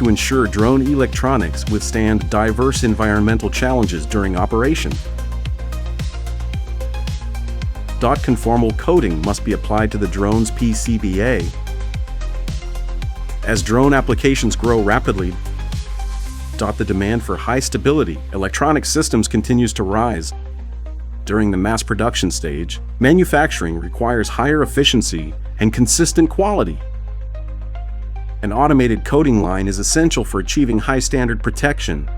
to ensure drone electronics withstand diverse environmental challenges during operation. Conformal coating must be applied to the drone's PCBA. As drone applications grow rapidly, the demand for high-stability electronic systems continues to rise. During the mass production stage, manufacturing requires higher efficiency and consistent quality. An automated coating line is essential for achieving high-standard protection.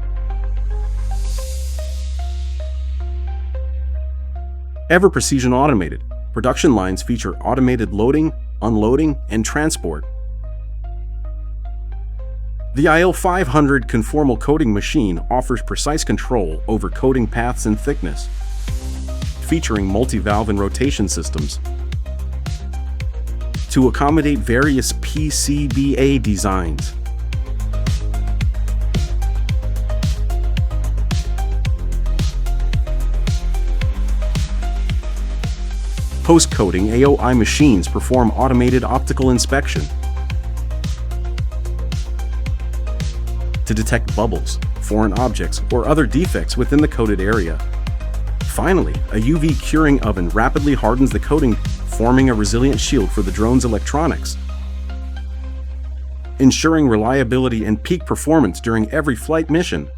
EVERPRECISION Automated. Production lines feature automated loading, unloading, and transport. The iL500 conformal coating machine offers precise control over coating paths and thickness, featuring multi-valve and rotation systems to accommodate various PCBA designs. Post-coating AOI machines perform automated optical inspection to detect bubbles, foreign objects, or other defects within the coated area. Finally, a UV curing oven rapidly hardens the coating, forming a resilient shield for the drone's electronics, ensuring reliability and peak performance during every flight mission.